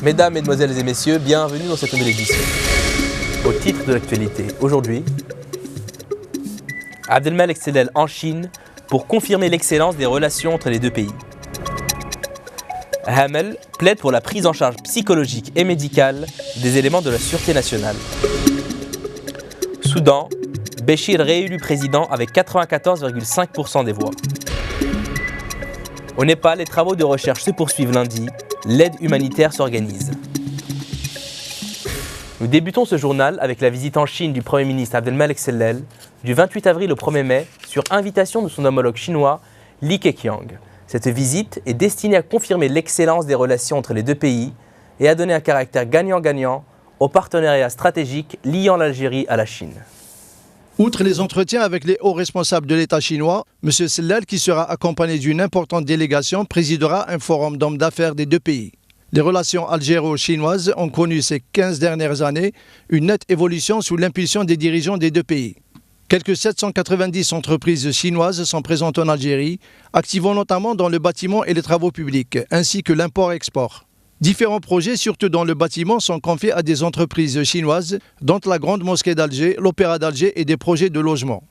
Mesdames, Mesdemoiselles et Messieurs, bienvenue dans cette nouvelle édition. Au titre de l'actualité, aujourd'hui, Abdelmalek Sellel en Chine pour confirmer l'excellence des relations entre les deux pays. Hamel plaide pour la prise en charge psychologique et médicale des éléments de la sûreté nationale. Soudan, Béchir réélu président avec 94,5% des voix. Au Népal, les travaux de recherche se poursuivent lundi. L'aide humanitaire s'organise. Nous débutons ce journal avec la visite en Chine du Premier ministre Abdelmalek Sellel du 28 avril au 1er mai sur invitation de son homologue chinois Li Keqiang. Cette visite est destinée à confirmer l'excellence des relations entre les deux pays et à donner un caractère gagnant-gagnant au partenariat stratégique liant l'Algérie à la Chine. Outre les entretiens avec les hauts responsables de l'État chinois, M. Sellel, qui sera accompagné d'une importante délégation, présidera un forum d'hommes d'affaires des deux pays. Les relations algéro-chinoises ont connu ces 15 dernières années une nette évolution sous l'impulsion des dirigeants des deux pays. Quelques 790 entreprises chinoises sont présentes en Algérie, activant notamment dans le bâtiment et les travaux publics, ainsi que l'import-export. Différents projets, surtout dans le bâtiment, sont confiés à des entreprises chinoises, dont la Grande Mosquée d'Alger, l'Opéra d'Alger et des projets de logement.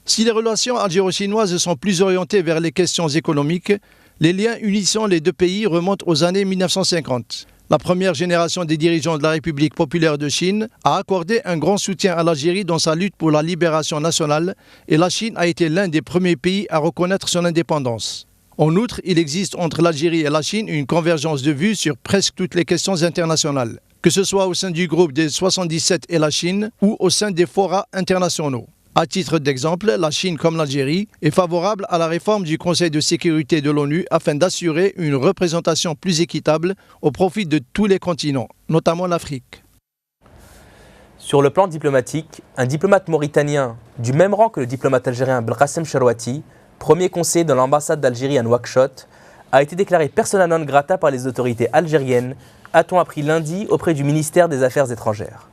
Si les relations algéro-chinoises sont plus orientées vers les questions économiques, les liens unissant les deux pays remontent aux années 1950. La première génération des dirigeants de la République populaire de Chine a accordé un grand soutien à l'Algérie dans sa lutte pour la libération nationale et la Chine a été l'un des premiers pays à reconnaître son indépendance. En outre, il existe entre l'Algérie et la Chine une convergence de vues sur presque toutes les questions internationales, que ce soit au sein du groupe des 77 et la Chine ou au sein des forats internationaux. À titre d'exemple, la Chine comme l'Algérie est favorable à la réforme du Conseil de sécurité de l'ONU afin d'assurer une représentation plus équitable au profit de tous les continents, notamment l'Afrique. Sur le plan diplomatique, un diplomate mauritanien du même rang que le diplomate algérien Belkacem Cherouati, premier conseiller de l'ambassade d'Algérie à Nouakchott, a été déclaré persona non grata par les autorités algériennes, a-t-on appris lundi auprès du ministère des Affaires étrangères.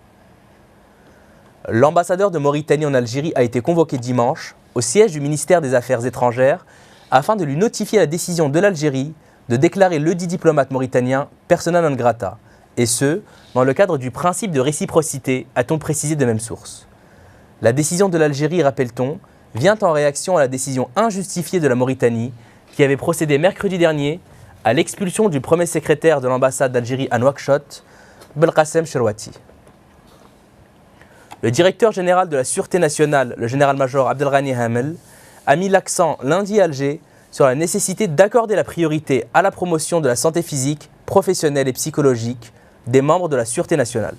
L'ambassadeur de Mauritanie en Algérie a été convoqué dimanche au siège du ministère des Affaires étrangères afin de lui notifier la décision de l'Algérie de déclarer ledit diplomate mauritanien persona non grata, et ce, dans le cadre du principe de réciprocité, a-t-on précisé de même source. La décision de l'Algérie, rappelle-t-on, vient en réaction à la décision injustifiée de la Mauritanie qui avait procédé mercredi dernier à l'expulsion du premier secrétaire de l'ambassade d'Algérie à Nouakchott, Belkacem Cherouati. Le directeur général de la Sûreté nationale, le général-major Abdelghani Hamel, a mis l'accent lundi à Alger sur la nécessité d'accorder la priorité à la promotion de la santé physique, professionnelle et psychologique des membres de la Sûreté nationale.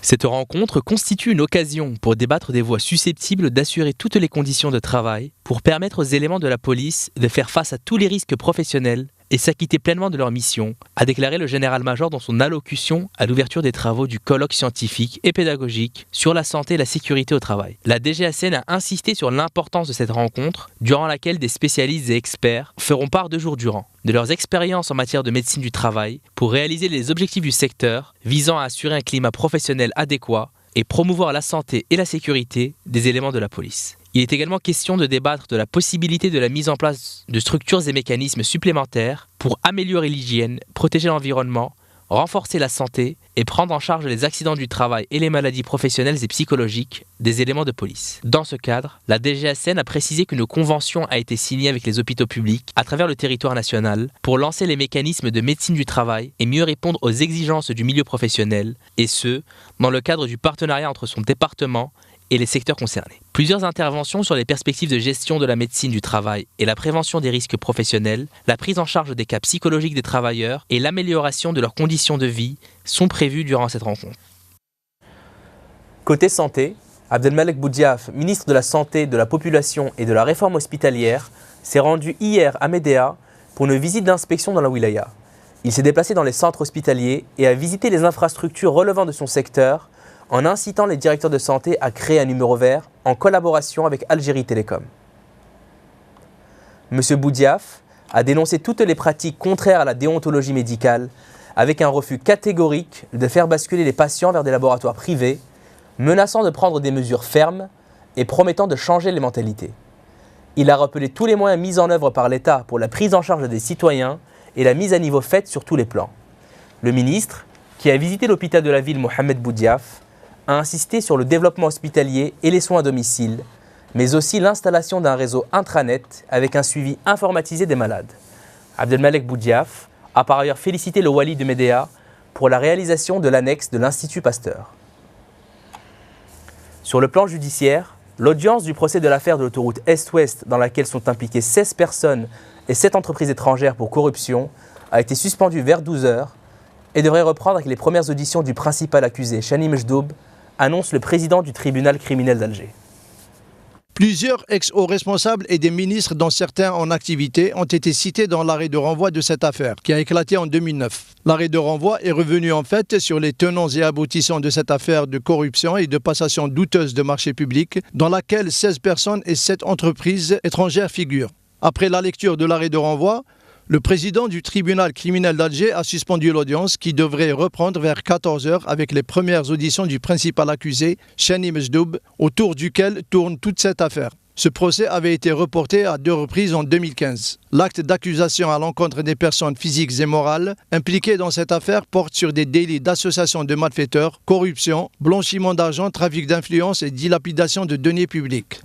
Cette rencontre constitue une occasion pour débattre des voies susceptibles d'assurer toutes les conditions de travail pour permettre aux éléments de la police de faire face à tous les risques professionnels et s'acquitter pleinement de leur mission, a déclaré le général-major dans son allocution à l'ouverture des travaux du colloque scientifique et pédagogique sur la santé et la sécurité au travail. La DGACN a insisté sur l'importance de cette rencontre, durant laquelle des spécialistes et experts feront part 2 jours durant de leurs expériences en matière de médecine du travail pour réaliser les objectifs du secteur visant à assurer un climat professionnel adéquat et promouvoir la santé et la sécurité des éléments de la police. Il est également question de débattre de la possibilité de la mise en place de structures et mécanismes supplémentaires pour améliorer l'hygiène, protéger l'environnement, renforcer la santé et prendre en charge les accidents du travail et les maladies professionnelles et psychologiques des éléments de police. Dans ce cadre, la DGACN a précisé qu'une convention a été signée avec les hôpitaux publics à travers le territoire national pour lancer les mécanismes de médecine du travail et mieux répondre aux exigences du milieu professionnel, et ce, dans le cadre du partenariat entre son département et les secteurs concernés. Plusieurs interventions sur les perspectives de gestion de la médecine du travail et la prévention des risques professionnels, la prise en charge des cas psychologiques des travailleurs et l'amélioration de leurs conditions de vie sont prévues durant cette rencontre. Côté santé, Abdelmalek Boudiaf, ministre de la Santé, de la Population et de la Réforme hospitalière, s'est rendu hier à Médéa pour une visite d'inspection dans la wilaya. Il s'est déplacé dans les centres hospitaliers et a visité les infrastructures relevant de son secteur en incitant les directeurs de santé à créer un numéro vert en collaboration avec Algérie Télécom. M. Boudiaf a dénoncé toutes les pratiques contraires à la déontologie médicale avec un refus catégorique de faire basculer les patients vers des laboratoires privés, menaçant de prendre des mesures fermes et promettant de changer les mentalités. Il a rappelé tous les moyens mis en œuvre par l'État pour la prise en charge des citoyens et la mise à niveau faite sur tous les plans. Le ministre, qui a visité l'hôpital de la ville Mohamed Boudiaf, a insisté sur le développement hospitalier et les soins à domicile, mais aussi l'installation d'un réseau intranet avec un suivi informatisé des malades. Abdelmalek Boudiaf a par ailleurs félicité le Wali de Médéa pour la réalisation de l'annexe de l'Institut Pasteur. Sur le plan judiciaire, l'audience du procès de l'affaire de l'autoroute Est-Ouest dans laquelle sont impliquées 16 personnes et 7 entreprises étrangères pour corruption a été suspendue vers 12 h et devrait reprendre avec les premières auditions du principal accusé, Chani Mejdoub, annonce le président du tribunal criminel d'Alger. Plusieurs ex-hauts responsables et des ministres, dont certains en activité, ont été cités dans l'arrêt de renvoi de cette affaire, qui a éclaté en 2009. L'arrêt de renvoi est revenu en fait sur les tenants et aboutissants de cette affaire de corruption et de passation douteuse de marchés publics, dans laquelle 16 personnes et 7 entreprises étrangères figurent. Après la lecture de l'arrêt de renvoi, le président du tribunal criminel d'Alger a suspendu l'audience qui devrait reprendre vers 14 h avec les premières auditions du principal accusé, Chani Mejdoub, autour duquel tourne toute cette affaire. Ce procès avait été reporté à 2 reprises en 2015. L'acte d'accusation à l'encontre des personnes physiques et morales impliquées dans cette affaire porte sur des délits d'association de malfaiteurs, corruption, blanchiment d'argent, trafic d'influence et dilapidation de deniers publics.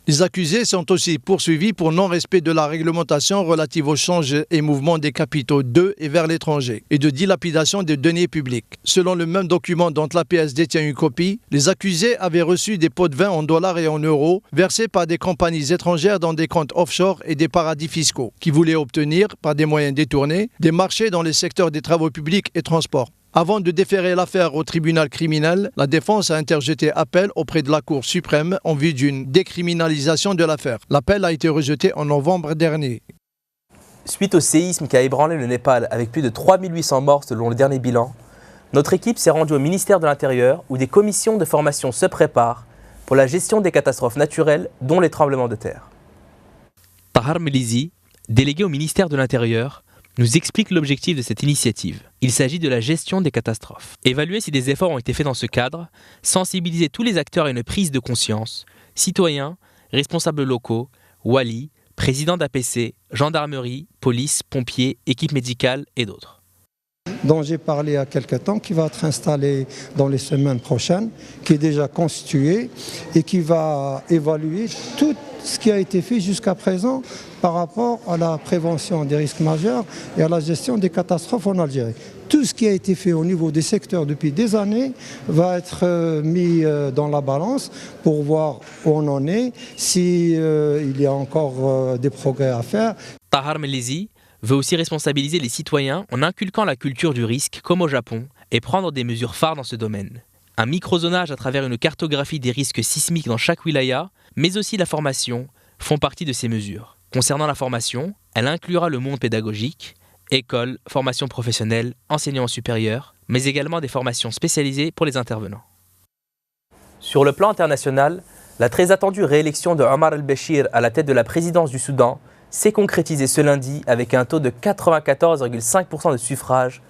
Les accusés sont aussi poursuivis pour non-respect de la réglementation relative au change et mouvement des capitaux de et vers l'étranger et de dilapidation des deniers publics. Selon le même document dont l'APS détient une copie, les accusés avaient reçu des pots de vin en dollars et en euros versés par des compagnies étrangères dans des comptes offshore et des paradis fiscaux qui voulaient obtenir, par des moyens détournés, des marchés dans les secteurs des travaux publics et transports. Avant de déférer l'affaire au tribunal criminel, la défense a interjeté appel auprès de la Cour suprême en vue d'une décriminalisation de l'affaire. L'appel a été rejeté en novembre dernier. Suite au séisme qui a ébranlé le Népal avec plus de 3800 morts selon le dernier bilan, notre équipe s'est rendue au ministère de l'Intérieur où des commissions de formation se préparent pour la gestion des catastrophes naturelles, dont les tremblements de terre. Tahar Melizi, délégué au ministère de l'Intérieur, nous explique l'objectif de cette initiative. Il s'agit de la gestion des catastrophes. Évaluer si des efforts ont été faits dans ce cadre, sensibiliser tous les acteurs à une prise de conscience, citoyens, responsables locaux, wali, présidents d'APC, gendarmerie, police, pompiers, équipe médicale et d'autres. Dont j'ai parlé il y a quelques temps, qui va être installé dans les semaines prochaines, qui est déjà constitué et qui va évaluer tout ce qui a été fait jusqu'à présent par rapport à la prévention des risques majeurs et à la gestion des catastrophes en Algérie. Tout ce qui a été fait au niveau des secteurs depuis des années va être mis dans la balance pour voir où on en est, s'il y a encore des progrès à faire. Tahar Melizi veut aussi responsabiliser les citoyens en inculquant la culture du risque, comme au Japon, et prendre des mesures phares dans ce domaine. Un microzonage à travers une cartographie des risques sismiques dans chaque wilaya, mais aussi la formation, font partie de ces mesures. Concernant la formation, elle inclura le monde pédagogique, école, formation professionnelle, enseignement supérieur, mais également des formations spécialisées pour les intervenants. Sur le plan international, la très attendue réélection de Omar el-Béchir à la tête de la présidence du Soudan s'est concrétisée ce lundi avec un taux de 94,5% de suffrages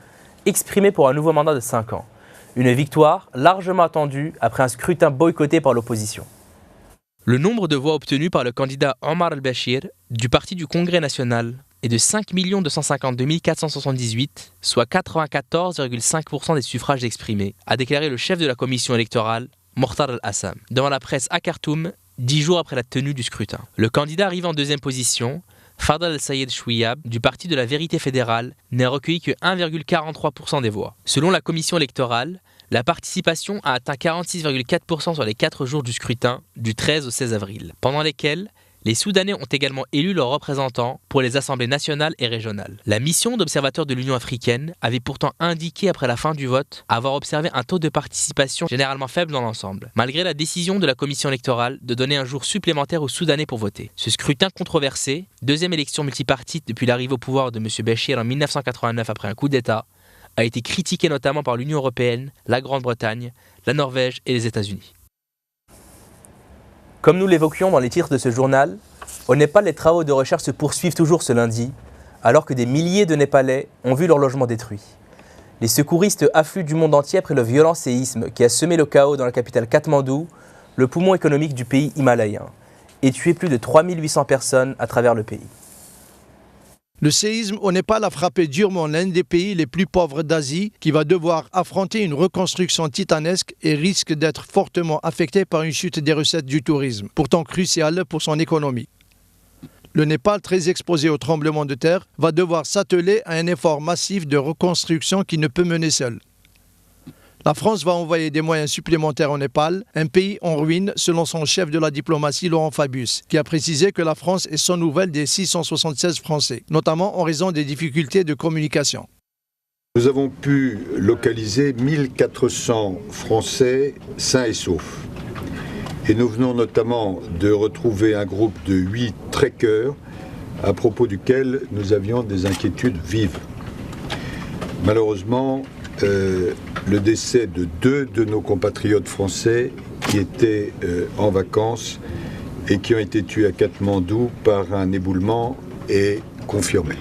exprimé pour un nouveau mandat de 5 ans. Une victoire largement attendue après un scrutin boycotté par l'opposition. Le nombre de voix obtenues par le candidat Omar el-Béchir du Parti du Congrès national est de 5 252 478, soit 94,5% des suffrages exprimés, a déclaré le chef de la commission électorale, Mokhtar el-Hassam, devant la presse à Khartoum, 10 jours après la tenue du scrutin. Le candidat arrive en deuxième position, Fadel el-Sayed Chouiab, du Parti de la Vérité fédérale, n'a recueilli que 1,43% des voix. Selon la commission électorale, la participation a atteint 46,4% sur les 4 jours du scrutin, du 13 au 16 avril, pendant lesquels les Soudanais ont également élu leurs représentants pour les assemblées nationales et régionales. La mission d'observateurs de l'Union africaine avait pourtant indiqué après la fin du vote avoir observé un taux de participation généralement faible dans l'ensemble, malgré la décision de la commission électorale de donner un jour supplémentaire aux Soudanais pour voter. Ce scrutin controversé, deuxième élection multipartite depuis l'arrivée au pouvoir de M. Béchir en 1989 après un coup d'État, a été critiqué notamment par l'Union européenne, la Grande-Bretagne, la Norvège et les États-Unis. Comme nous l'évoquions dans les titres de ce journal, au Népal, les travaux de recherche se poursuivent toujours ce lundi, alors que des milliers de Népalais ont vu leur logement détruit. Les secouristes affluent du monde entier après le violent séisme qui a semé le chaos dans la capitale Katmandou, le poumon économique du pays himalayen, et tué plus de 3800 personnes à travers le pays. Le séisme au Népal a frappé durement l'un des pays les plus pauvres d'Asie qui va devoir affronter une reconstruction titanesque et risque d'être fortement affecté par une chute des recettes du tourisme, pourtant cruciale pour son économie. Le Népal, très exposé aux tremblements de terre, va devoir s'atteler à un effort massif de reconstruction qui ne peut mener seul. La France va envoyer des moyens supplémentaires au Népal, un pays en ruine selon son chef de la diplomatie Laurent Fabius, qui a précisé que la France est sans nouvelle des 676 Français, notamment en raison des difficultés de communication. Nous avons pu localiser 1400 Français sains et saufs. Et nous venons notamment de retrouver un groupe de 8 trekkers à propos duquel nous avions des inquiétudes vives. Malheureusement, le décès de 2 de nos compatriotes français qui étaient en vacances et qui ont été tués à Katmandou par un éboulement est confirmé.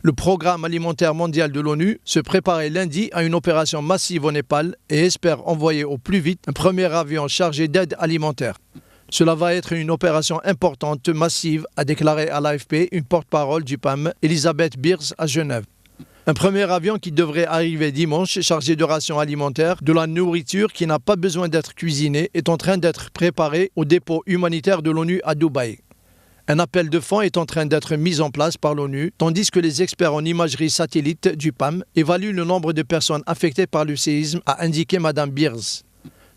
Le Programme alimentaire mondial de l'ONU se préparait lundi à une opération massive au Népal et espère envoyer au plus vite un premier avion chargé d'aide alimentaire. Cela va être une opération importante, massive, a déclaré à l'AFP une porte-parole du PAM, Elisabeth Beers, à Genève. Un premier avion qui devrait arriver dimanche, chargé de rations alimentaires, de la nourriture qui n'a pas besoin d'être cuisinée, est en train d'être préparé au dépôt humanitaire de l'ONU à Dubaï. Un appel de fonds est en train d'être mis en place par l'ONU, tandis que les experts en imagerie satellite du PAM évaluent le nombre de personnes affectées par le séisme, a indiqué Mme Beers.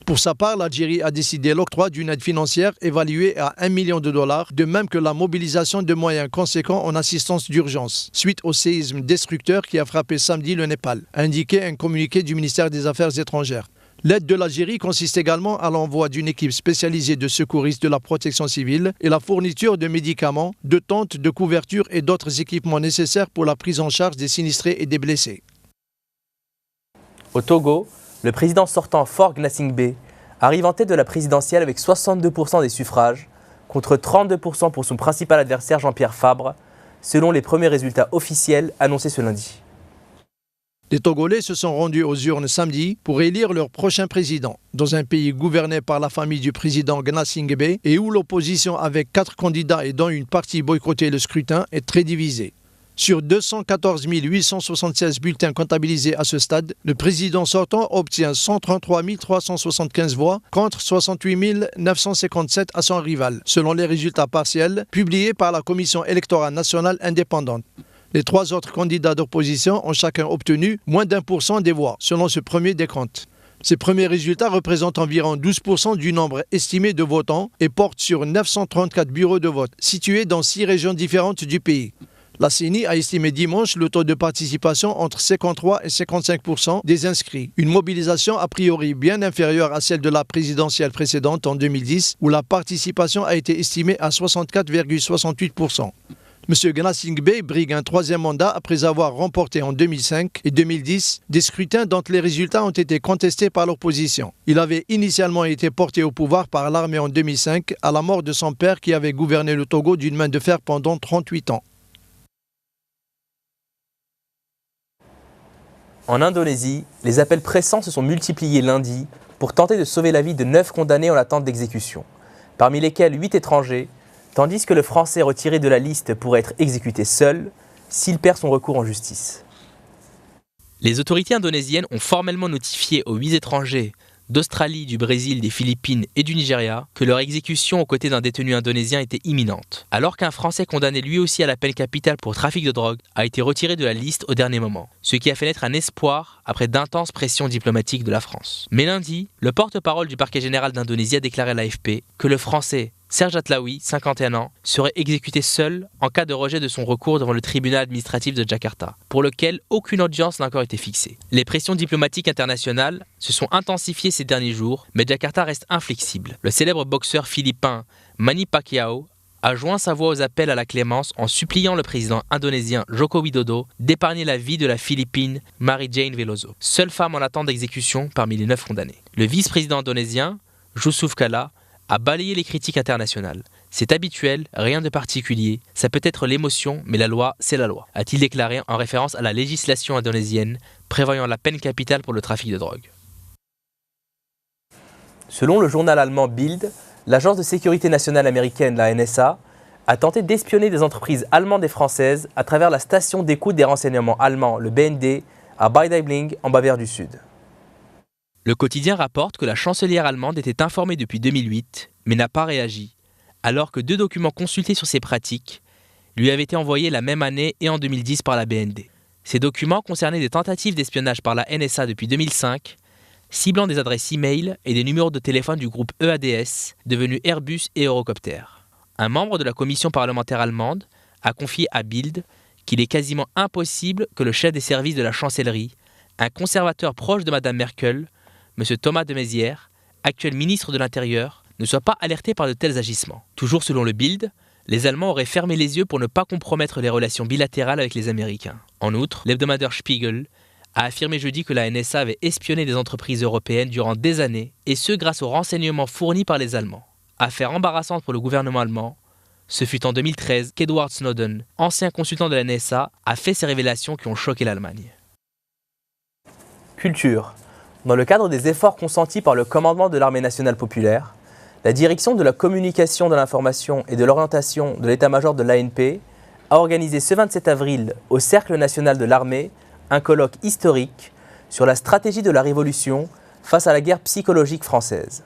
Pour sa part, l'Algérie a décidé l'octroi d'une aide financière évaluée à $1 million, de même que la mobilisation de moyens conséquents en assistance d'urgence, suite au séisme destructeur qui a frappé samedi le Népal, a indiqué un communiqué du ministère des Affaires étrangères. L'aide de l'Algérie consiste également à l'envoi d'une équipe spécialisée de secouristes de la protection civile et la fourniture de médicaments, de tentes, de couvertures et d'autres équipements nécessaires pour la prise en charge des sinistrés et des blessés. Au Togo, le président sortant Faure Gnassingbé arrive en tête de la présidentielle avec 62% des suffrages, contre 32% pour son principal adversaire Jean-Pierre Fabre, selon les premiers résultats officiels annoncés ce lundi. Les Togolais se sont rendus aux urnes samedi pour élire leur prochain président, dans un pays gouverné par la famille du président Gnassingbé et où l'opposition avec 4 candidats et dont une partie boycottait le scrutin est très divisée. Sur 214 876 bulletins comptabilisés à ce stade, le président sortant obtient 133 375 voix contre 68 957 à son rival, selon les résultats partiels publiés par la Commission électorale nationale indépendante. Les 3 autres candidats d'opposition ont chacun obtenu moins d'1% des voix, selon ce premier décompte. Ces premiers résultats représentent environ 12% du nombre estimé de votants et portent sur 934 bureaux de vote, situés dans 6 régions différentes du pays. La CENI a estimé dimanche le taux de participation entre 53 et 55% des inscrits. Une mobilisation a priori bien inférieure à celle de la présidentielle précédente en 2010, où la participation a été estimée à 64,68%. M. Gnassingbé brigue un 3e mandat après avoir remporté en 2005 et 2010 des scrutins dont les résultats ont été contestés par l'opposition. Il avait initialement été porté au pouvoir par l'armée en 2005 à la mort de son père qui avait gouverné le Togo d'une main de fer pendant 38 ans. En Indonésie, les appels pressants se sont multipliés lundi pour tenter de sauver la vie de 9 condamnés en attente d'exécution, parmi lesquels 8 étrangers, tandis que le Français retiré de la liste pourrait être exécuté seul s'il perd son recours en justice. Les autorités indonésiennes ont formellement notifié aux 8 étrangers d'Australie, du Brésil, des Philippines et du Nigeria que leur exécution aux côtés d'un détenu indonésien était imminente, alors qu'un Français condamné lui aussi à la peine capitale pour trafic de drogue a été retiré de la liste au dernier moment, ce qui a fait naître un espoir après d'intenses pressions diplomatiques de la France. Mais lundi, le porte-parole du parquet général d'Indonésie a déclaré à l'AFP que le Français Serge Atlaoui, 51 ans, serait exécuté seul en cas de rejet de son recours devant le tribunal administratif de Jakarta, pour lequel aucune audience n'a encore été fixée. Les pressions diplomatiques internationales se sont intensifiées ces derniers jours, mais Jakarta reste inflexible. Le célèbre boxeur philippin Manny Pacquiao a joint sa voix aux appels à la clémence en suppliant le président indonésien Joko Widodo d'épargner la vie de la Philippine Mary-Jane Veloso, seule femme en attente d'exécution parmi les 9 condamnés. Le vice-président indonésien, Yusuf Kala, a balayé les critiques internationales. C'est habituel, rien de particulier, ça peut être l'émotion, mais la loi, c'est la loi, a-t-il déclaré en référence à la législation indonésienne prévoyant la peine capitale pour le trafic de drogue. Selon le journal allemand Bild, l'agence de sécurité nationale américaine, la NSA, a tenté d'espionner des entreprises allemandes et françaises à travers la station d'écoute des renseignements allemands, le BND, à Bad-Aibling, en Bavière du Sud. Le quotidien rapporte que la chancelière allemande était informée depuis 2008, mais n'a pas réagi, alors que 2 documents consultés sur ces pratiques lui avaient été envoyés la même année et en 2010 par la BND. Ces documents concernaient des tentatives d'espionnage par la NSA depuis 2005, ciblant des adresses e-mail et des numéros de téléphone du groupe EADS, devenu Airbus et Eurocopter. Un membre de la commission parlementaire allemande a confié à Bild qu'il est quasiment impossible que le chef des services de la chancellerie, un conservateur proche de Mme Merkel, M. Thomas de Maizière, actuel ministre de l'Intérieur, ne soit pas alerté par de tels agissements. Toujours selon le Bild, les Allemands auraient fermé les yeux pour ne pas compromettre les relations bilatérales avec les Américains. En outre, l'hebdomadaire Spiegel a affirmé jeudi que la NSA avait espionné des entreprises européennes durant des années, et ce grâce aux renseignements fournis par les Allemands. Affaire embarrassante pour le gouvernement allemand, ce fut en 2013 qu'Edward Snowden, ancien consultant de la NSA, a fait ces révélations qui ont choqué l'Allemagne. Culture. Dans le cadre des efforts consentis par le commandement de l'Armée nationale populaire, la direction de la communication de l'information et de l'orientation de l'état-major de l'ANP a organisé ce 27 avril au Cercle national de l'armée un colloque historique sur la stratégie de la Révolution face à la guerre psychologique française.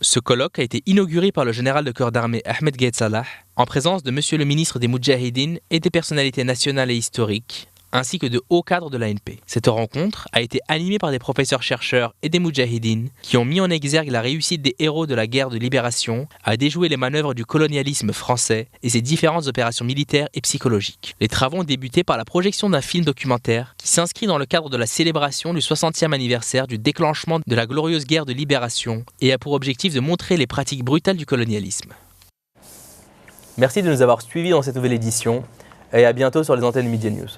Ce colloque a été inauguré par le général de corps d'armée Ahmed Gaïd Salah, en présence de Monsieur le ministre des Moudjahidines et des personnalités nationales et historiques, ainsi que de hauts cadres de l'ANP. Cette rencontre a été animée par des professeurs-chercheurs et des Moudjahidines qui ont mis en exergue la réussite des héros de la guerre de libération à déjouer les manœuvres du colonialisme français et ses différentes opérations militaires et psychologiques. Les travaux ont débuté par la projection d'un film documentaire qui s'inscrit dans le cadre de la célébration du 60e anniversaire du déclenchement de la glorieuse guerre de libération et a pour objectif de montrer les pratiques brutales du colonialisme. Merci de nous avoir suivis dans cette nouvelle édition et à bientôt sur les antennes Media News.